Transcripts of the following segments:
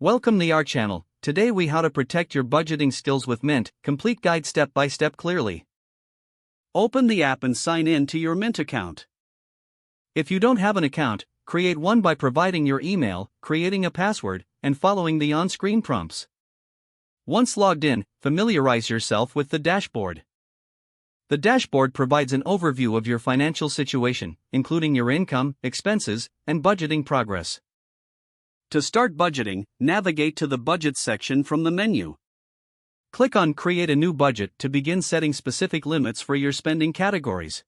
Welcome to our channel. Today we how to protect your budgeting skills with Mint, complete guide step by step clearly. Open the app and sign in to your Mint account. If you don't have an account, create one by providing your email, creating a password, and following the on-screen prompts. Once logged in, familiarize yourself with the dashboard. The dashboard provides an overview of your financial situation, including your income, expenses, and budgeting progress. To start budgeting, navigate to the Budget section from the menu. Click on Create a new budget to begin setting specific limits for your spending categories.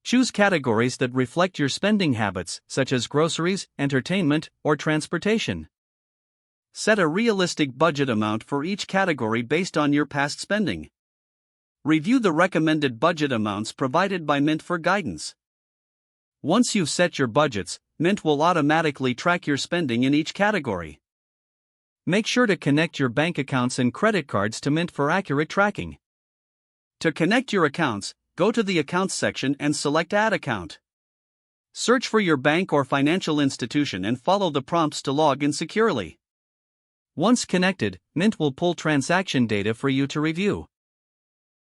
Choose categories that reflect your spending habits, such as groceries, entertainment, or transportation. Set a realistic budget amount for each category based on your past spending. Review the recommended budget amounts provided by Mint for guidance. Once you've set your budgets, Mint will automatically track your spending in each category. Make sure to connect your bank accounts and credit cards to Mint for accurate tracking. To connect your accounts, go to the Accounts section and select Add Account. Search for your bank or financial institution and follow the prompts to log in securely. Once connected, Mint will pull transaction data for you to review.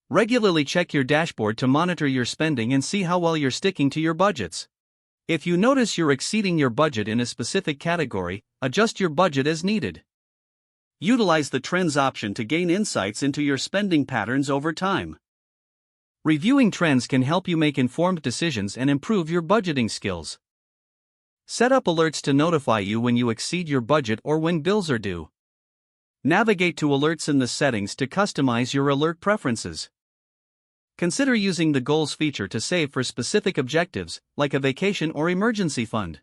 Regularly check your dashboard to monitor your spending and see how well you're sticking to your budgets. If you notice you're exceeding your budget in a specific category, adjust your budget as needed. Utilize the Trends option to gain insights into your spending patterns over time. Reviewing trends can help you make informed decisions and improve your budgeting skills. Set up alerts to notify you when you exceed your budget or when bills are due. Navigate to alerts in the settings to customize your alert preferences. Consider using the Goals feature to save for specific objectives, like a vacation or emergency fund.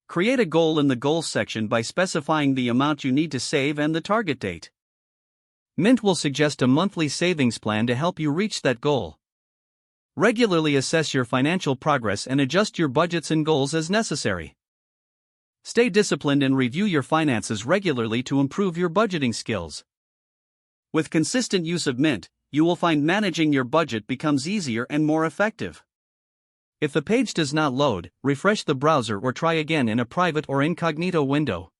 Create a goal in the Goals section by specifying the amount you need to save and the target date. Mint will suggest a monthly savings plan to help you reach that goal. Regularly assess your financial progress and adjust your budgets and goals as necessary. Stay disciplined and review your finances regularly to improve your budgeting skills. With consistent use of Mint, you will find managing your budget becomes easier and more effective. If the page does not load, refresh the browser or try again in a private or incognito window.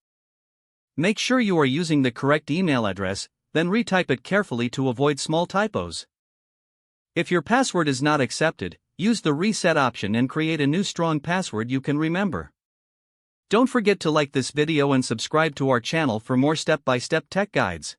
Make sure you are using the correct email address, then retype it carefully to avoid small typos. If your password is not accepted, use the reset option and create a new strong password you can remember. Don't forget to like this video and subscribe to our channel for more step-by-step tech guides.